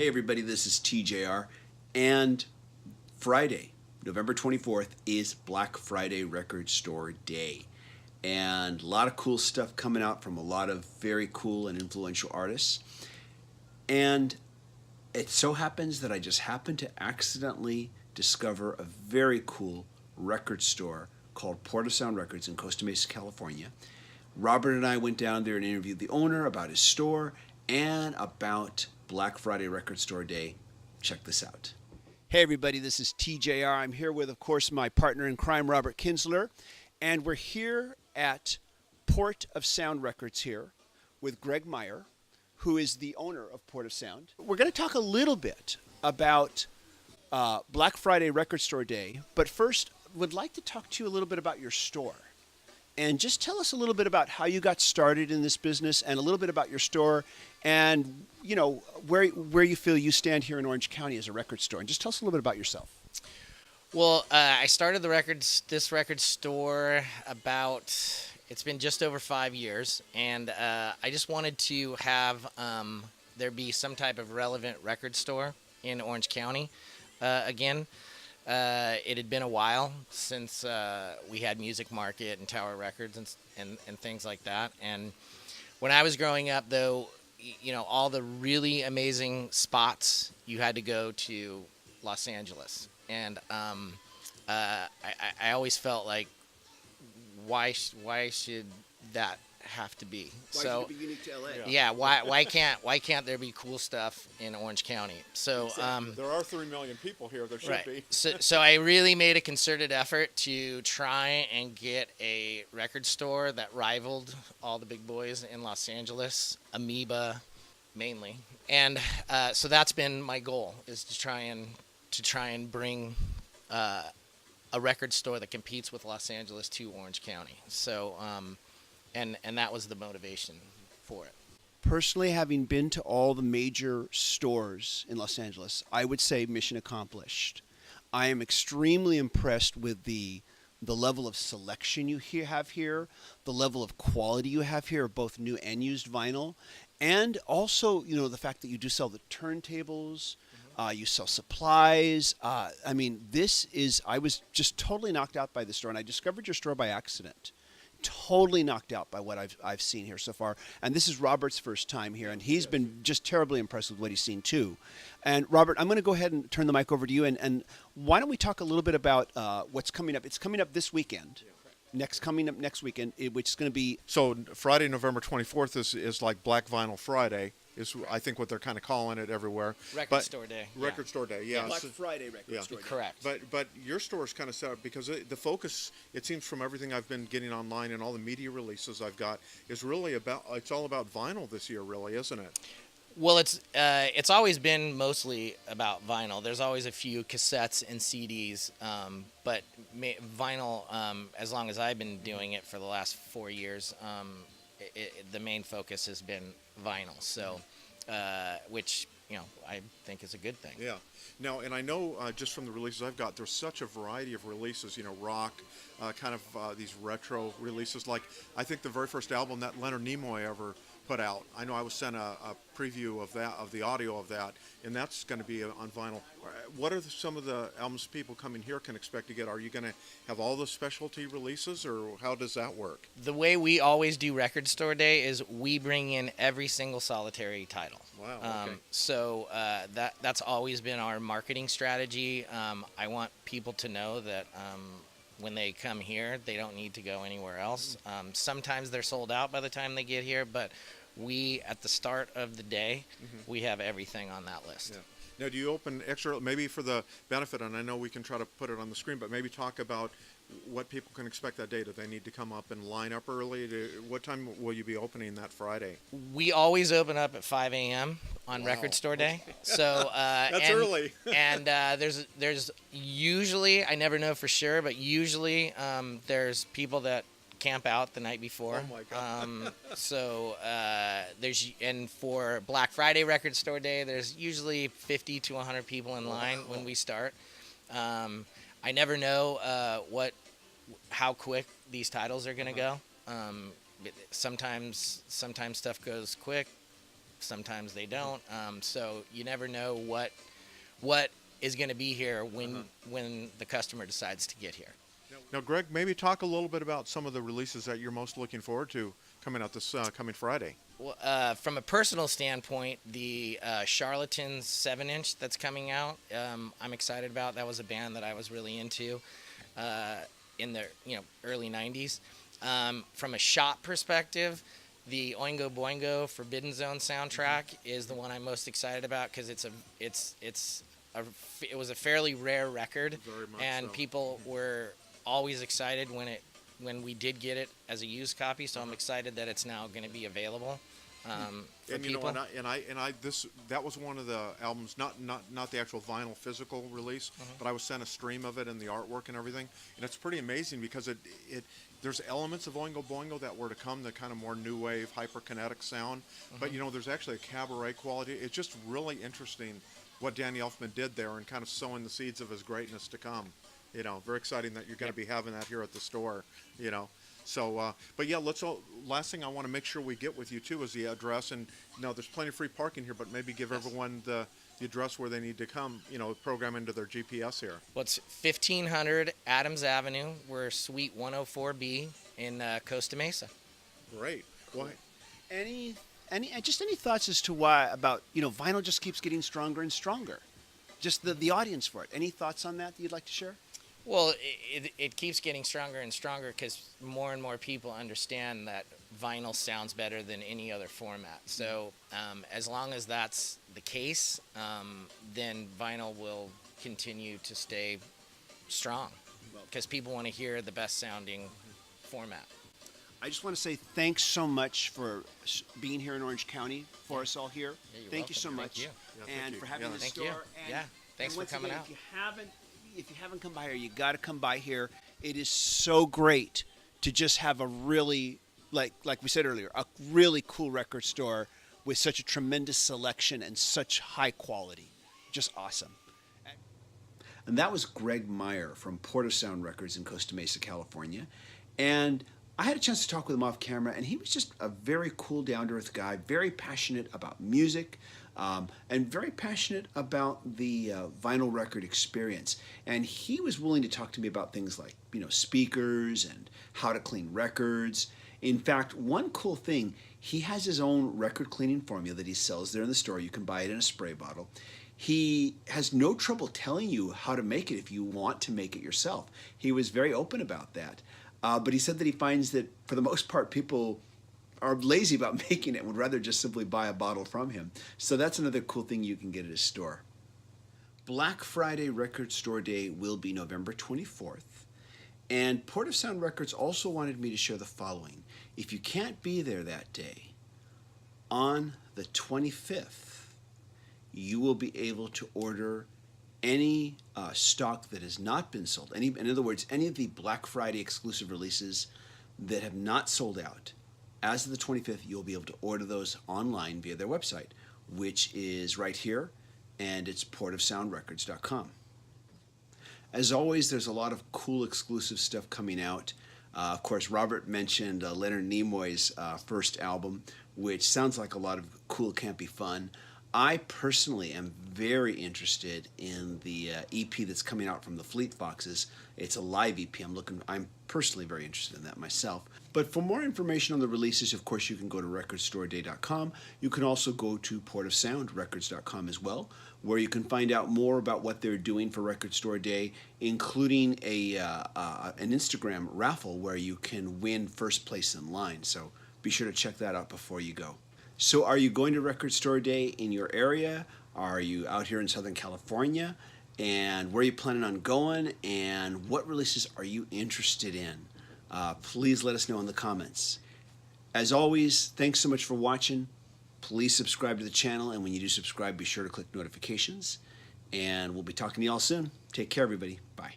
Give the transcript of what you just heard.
Hey everybody, this is TJR, and Friday, November 24th, is Black Friday Record Store Day. And a lot of cool stuff coming out from a lot of very cool and influential artists. And it so happens that I just happened to accidentally discover a very cool record store called Port of Sound Records in Costa Mesa, California. Robert and I went down there and interviewed the owner about his store and about Black Friday Record Store Day. Check this out. Hey everybody, this is TJR. I'm here with, of course, my partner in crime, Robert Kinsler, and we're here at Port of Sound Records here with Greg Meyer, who is the owner of Port of Sound. We're going to talk a little bit about Black Friday Record Store Day, but first, would like to talk to you a little bit about your store. And just tell us a little bit about how you got started in this business and a little bit about your store and, you know, where you feel you stand here in Orange County as a record store. And just tell us a little bit about yourself. Well, I started this record store it's been just over 5 years. And I just wanted to have there be some type of relevant record store in Orange County again. It had been a while since we had Music Market and Tower Records and things like that. And when I was growing up, though, you know, all the really amazing spots, you had to go to Los Angeles. And I always felt like, why should that have to be? Why should it be unique to LA? Yeah. Why can't there be cool stuff in Orange County? So there are 3 million people here. There should be. So I really made a concerted effort to try and get a record store that rivaled all the big boys in Los Angeles, Amoeba mainly, and so that's been my goal, is to try and bring a record store that competes with Los Angeles to Orange County. So. And that was the motivation for it. Personally, having been to all the major stores in Los Angeles, I would say mission accomplished. I am extremely impressed with the level of selection you have here, the level of quality you have here, both new and used vinyl, and also, you know, the fact that you do sell the turntables, you sell supplies. I mean, I was just totally knocked out by the store, and I discovered your store by accident. Totally knocked out by what I've seen here so far. And this is Robert's first time here, and he's been just terribly impressed with what he's seen too. And Robert, I'm going to go ahead and turn the mic over to you. And why don't we talk a little bit about what's coming up? It's coming up this weekend. Coming up next weekend, which is going to be... So Friday, November 24th is like Black Vinyl Friday, is I think what they're kind of calling it everywhere. Record Store Day. Record Store Day, yeah. Black Friday Record Store Day. Correct. But your store is kind of set up because the focus, it seems from everything I've been getting online and all the media releases I've got, is really it's all about vinyl this year, really, isn't it? Well, it's always been mostly about vinyl. There's always a few cassettes and CDs, but vinyl, as long as I've been doing it for the last 4 years, the main focus has been vinyl. So, which, you know, I think is a good thing. Yeah. Now, and I know just from the releases I've got, there's such a variety of releases, you know, rock, kind of these retro releases. Like, I think the very first album that Leonard Nimoy ever put out, I know I was sent a preview of the audio of that, and that's going to be on vinyl. What are some of the albums people coming here can expect to get? Are you going to have all the specialty releases, or how does that work? The way we always do Record Store Day is we bring in every single solitary title. Wow. Okay. So that's always been our marketing strategy. I want people to know that when they come here, they don't need to go anywhere else. Sometimes they're sold out by the time they get here, but we, at the start of the day, we have everything on that list. Yeah. Now, do you open extra, maybe for the benefit, and I know we can try to put it on the screen, but maybe talk about what people can expect that day. Do they need to come up and line up early? What time will you be opening that Friday? We always open up at 5 a.m. on Record Store Day. So that's early. And there's usually, I never know for sure, but usually there's people that camp out the night before. Oh my God. And for Black Friday Record Store Day, there's usually 50 to 100 people in line when we start. I never know how quick these titles are going to go. Sometimes stuff goes quick. sometimes they don't. So you never know what is going to be here when the customer decides to get here. Now, Greg, maybe talk a little bit about some of the releases that you're most looking forward to coming out this coming Friday. Well, from a personal standpoint, the Charlatans 7-inch that's coming out, I'm excited about. That was a band that I was really into in the early '90s. From a shot perspective, the Oingo Boingo Forbidden Zone soundtrack is the one I'm most excited about because it was a fairly rare record, Very much and so. people were always excited when we did get it as a used copy. So I'm excited that it's now going to be available for And people. that was one of the albums, not the actual vinyl physical release, but I was sent a stream of it and the artwork and everything, and it's pretty amazing because there's elements of Oingo Boingo that were to come, the kind of more new wave hyperkinetic sound, but there's actually a cabaret quality. It's just really interesting what Danny Elfman did there and kind of sowing the seeds of his greatness to come. Very exciting that you're going to be having that here at the store. So, but yeah, last thing I want to make sure we get with you too is the address. And there's plenty of free parking here, but maybe give everyone the address where they need to come, program into their GPS here. Well, it's 1500 Adams Avenue. We're Suite 104B in Costa Mesa. Great. Why? Any thoughts as to why about vinyl just keeps getting stronger and stronger? Just the audience for it. Any thoughts on that you'd like to share? Well, it keeps getting stronger and stronger because more and more people understand that vinyl sounds better than any other format. So as long as that's the case, then vinyl will continue to stay strong because people want to hear the best sounding format. I just want to say thanks so much for being here in Orange County for us all here. Yeah, you're thank you so welcome. much, Thank you. Yeah, thank and you. for having Yeah, the thank store. you. And, Yeah, thanks and for once coming again, out. If you haven't come by here, you got to come by here. It is so great to just have a really, like we said earlier, a really cool record store with such a tremendous selection and such high quality. Just awesome. And that was Greg Meyer from Port of Sound Records in Costa Mesa, California. And I had a chance to talk with him off camera, and he was just a very cool, down-to-earth guy, very passionate about music, and very passionate about the vinyl record experience. And he was willing to talk to me about things like, speakers and how to clean records. In fact, one cool thing, he has his own record cleaning formula that he sells there in the store. You can buy it in a spray bottle. He has no trouble telling you how to make it if you want to make it yourself. He was very open about that. But he said that he finds that for the most part, people are lazy about making it and would rather just simply buy a bottle from him. So that's another cool thing you can get at his store. Black Friday Record Store Day will be November 24th. And Port of Sound Records also wanted me to share the following. If you can't be there that day, on the 25th, you will be able to order any stock that has not been sold. In other words, any of the Black Friday exclusive releases that have not sold out. As of the 25th, you'll be able to order those online via their website, which is right here, and it's portofsoundrecords.com. As always, there's a lot of cool exclusive stuff coming out. Of course, Robert mentioned Leonard Nimoy's first album, which sounds like a lot of cool, campy fun. I personally am very interested in the EP that's coming out from the Fleet Foxes. It's a live EP. I'm personally very interested in that myself. But for more information on the releases, of course, you can go to recordstoreday.com. You can also go to portofsoundrecords.com as well, where you can find out more about what they're doing for Record Store Day, including an Instagram raffle where you can win first place in line. So be sure to check that out before you go. So are you going to Record Store Day in your area? Are you out here in Southern California? And where are you planning on going? And what releases are you interested in? Please let us know in the comments. As always, thanks so much for watching. Please subscribe to the channel. And when you do subscribe, be sure to click notifications. And we'll be talking to you all soon. Take care, everybody. Bye.